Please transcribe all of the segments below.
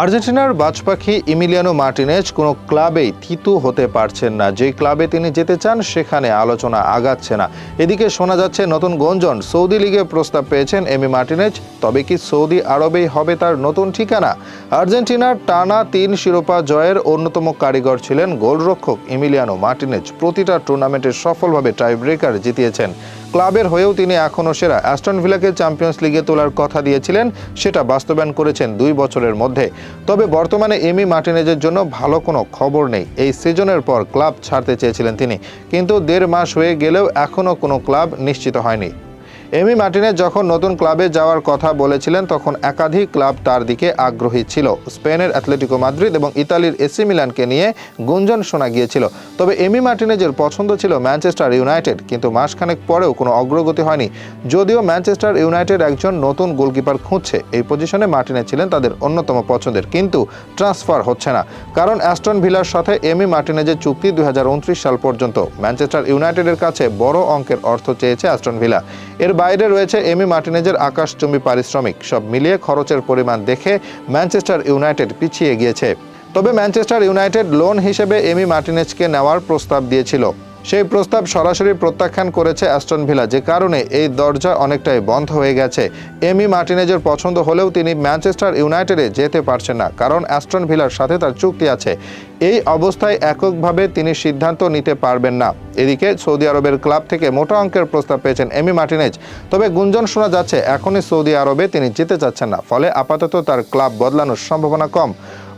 আর্জেন্টিনার বাজপাখি Emiliano Martinez কোনো ক্লাবেই থিতু হতে পারছেন না। যে ক্লাবে তিনি যেতে চান সেখানে আলোচনা আগাচ্ছে না। এদিকে শোনা যাচ্ছে নতুন গুঞ্জন, সৌদি লিগে প্রস্তাব পেয়েছেন এমি মার্টিনেজ। তবে কি সৌদি আরবেই হবে তার নতুন ঠিকানা? আর্জেন্টিনার টানা ৩ শিরোপা জয়ের অন্যতম কারিগর ছিলেন গোলরক্ষক ইমিলিয়ানো মার্টিনেজ। প্রতিটা টুর্নামেন্টে সফলভাবে টাই ব্রেকার জিতিয়েছেন। ক্লাবের হয়েও তিনি এখনও সেরা। অ্যাস্টন ভিলাকে চ্যাম্পিয়ন্স লিগে তোলার কথা দিয়েছিলেন, সেটা বাস্তবায়ন করেছেন 2 বছরের মধ্যে। তবে বর্তমানে এমি মার্টিনেজের জন্য ভালো কোনো খবর নেই। এই সিজনের পর ক্লাব ছাড়তে চেয়েছিলেন তিনি, কিন্তু 1.5 মাস হয়ে গেলেও এখনও কোনো ক্লাব নিশ্চিত হয়নি। এমি মার্টিনেজ যখন নতুন ক্লাবে যাওয়ার কথা বলেছিলেন তখন একাধিক ক্লাব তার দিকে আগ্রহী ছিল। স্পেনের অ্যাটলেটিকো মাদ্রিদ এবং ইতালির এসি মিলানকে নিয়ে গুঞ্জন শোনা গিয়েছিল। তবে এমি মার্টিনেজের পছন্দ ছিল ম্যানচেস্টার ইউনাইটেড, কিন্তু মাসখানেক পরেও কোনো অগ্রগতি হয়নি। যদিও ম্যানচেস্টার ইউনাইটেড একজন নতুন গোলকিপার খুঁজছে, এই পজিশনে মার্টিনেজ ছিলেন তাদের অন্যতম পছন্দের, কিন্তু ট্রান্সফার হচ্ছে না। কারণ অ্যাস্টন ভিলার সাথে এমি মার্টিনেজের চুক্তি 2029 সাল পর্যন্ত। ম্যানচেস্টার ইউনাইটেডের কাছে বড় অঙ্কের অর্থ চেয়েছে অ্যাস্টন ভিলা। এর বাইরে রয়েছে এমি মার্টিনেজের আকাশচুম্বী পারিশ্রমিক। সব মিলিয়ে খরচের পরিমাণ দেখে ম্যানচেস্টার ইউনাইটেড পিছিয়ে গিয়েছে। তবে ম্যানচেস্টার ইউনাইটেড লোন হিসেবে এমি মার্টিনেজকে নেওয়ার প্রস্তাব দিয়েছিল। সেই প্রস্তাব সরাসরি প্রত্যাখ্যান করেছে অ্যাস্টন ভিলা, যে কারণে এই দরজা অনেকটাই বন্ধ হয়ে গেছে। এমি মার্টিনেজের পছন্দ হলেও তিনি ম্যানচেস্টার ইউনাইটেডে যেতে পারছেন না, কারণ অ্যাস্টন ভিলার সাথে তার চুক্তি আছে। এই অবস্থায় এককভাবে তিনি সিদ্ধান্ত নিতে পারবেন না। এদিকে সৌদি আরবের ক্লাব থেকে মোটা অঙ্কের প্রস্তাব পেয়েছেন এমি মার্টিনেজ। তবে গুঞ্জন শোনা যাচ্ছে এখনই সৌদি আরবে তিনি যেতে চাচ্ছেন না, ফলে আপাতত তার ক্লাব বদলানোর সম্ভাবনা কম।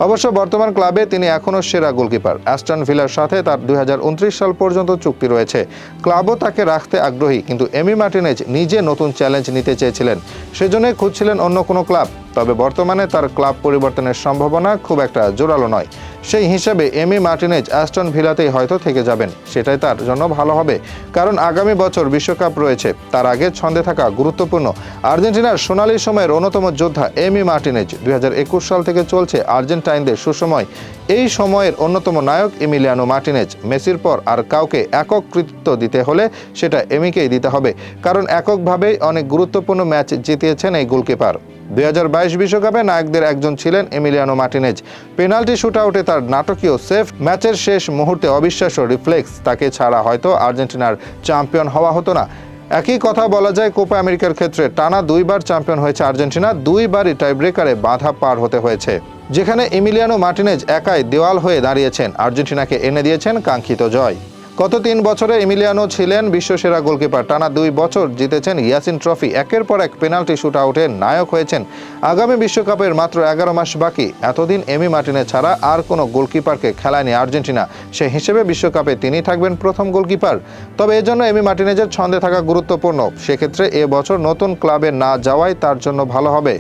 অবশ্য বর্তমান ক্লাবে তিনি এখনও সেরা গোলকিপার। অ্যাস্টন ভিলার সাথে তার 2029 সাল পর্যন্ত চুক্তি রয়েছে। ক্লাবও তাকে রাখতে আগ্রহী, কিন্তু এমি মার্টিনেজ নিজে নতুন চ্যালেঞ্জ নিতে চেয়েছিলেন, সেজন্যই খুঁজছিলেন অন্য কোনো ক্লাব। তবে বর্তমানে তার ক্লাব পরিবর্তনের সম্ভাবনা খুব একটা জোরালো নয়। সেই হিসাবে এমি মার্টিনেজ অ্যাস্টন ভিলাতেই হয়তো থেকে যাবেন। সেটাই তার জন্য ভালো হবে, কারণ আগামী বছর বিশ্বকাপ রয়েছে। তার আগে ছন্দে থাকা গুরুত্বপূর্ণ। আর্জেন্টিনার সোনালী সময়ের অন্যতম যোদ্ধা এমি মার্টিনেজ। 2021 সাল থেকে চলছে আর্জেন্টাইনদের সুসময়। এই সময়ের অন্যতম নায়ক ইমিলিয়ানো মার্টিনেজ। মেসির পর আর কাউকে একক কৃতিত্ব দিতে হলে সেটা এমিকেই দিতে হবে, কারণ এককভাবেই অনেক গুরুত্বপূর্ণ ম্যাচ জিতিয়েছেন এই গোলকিপার। 2022 বিশ্বকাপে নায়কদের একজন ছিলেন এমিলিয়ানো মার্টিনেজ। পেনাল্টি শুটআউটে তার নাটকীয় সেভ, ম্যাচের শেষ মুহূর্তে অবিশ্বাস্য রিফ্লেক্স, তাকে ছাড়া হয়তো আর্জেন্টিনার চ্যাম্পিয়ন হওয়া হতো না। একই কথা বলা যায় কোপা আমেরিকার ক্ষেত্রে। টানা 2 বার চ্যাম্পিয়ন হয়েছে আর্জেন্টিনা, 2 বারই টাইব্রেকারে বাধা পার হতে হয়েছে, যেখানে এমিলিয়ানো মার্টিনেজ একাই দেওয়াল হয়ে দাঁড়িয়েছেন, আর্জেন্টিনাকে এনে দিয়েছেন কাঙ্ক্ষিত জয়। গত 3 বছরে এমিলিয়ানো ছিলেন বিশ্বসেরা গোলকিপার। টানা 2 বছর জিতেছেন ইয়াসিন ট্রফি, একের পর এক পেনাল্টি শুটআউটে নায়ক হয়েছেন। আগামী বিশ্বকাপের মাত্র 11 মাস বাকি। এতদিন এমি মার্টিনেজ ছাড়া আর কোনো গোলকিপারকে খেলায়নি আর্জেন্টিনা। সে হিসেবে বিশ্বকাপে তিনি থাকবেন প্রথম গোলকিপার। তবে এজন্য এমি মার্টিনেজের ছন্দে থাকা গুরুত্বপূর্ণ। সেক্ষেত্রে এবছর নতুন ক্লাবে না যাওয়াই তার জন্য ভালো হবে।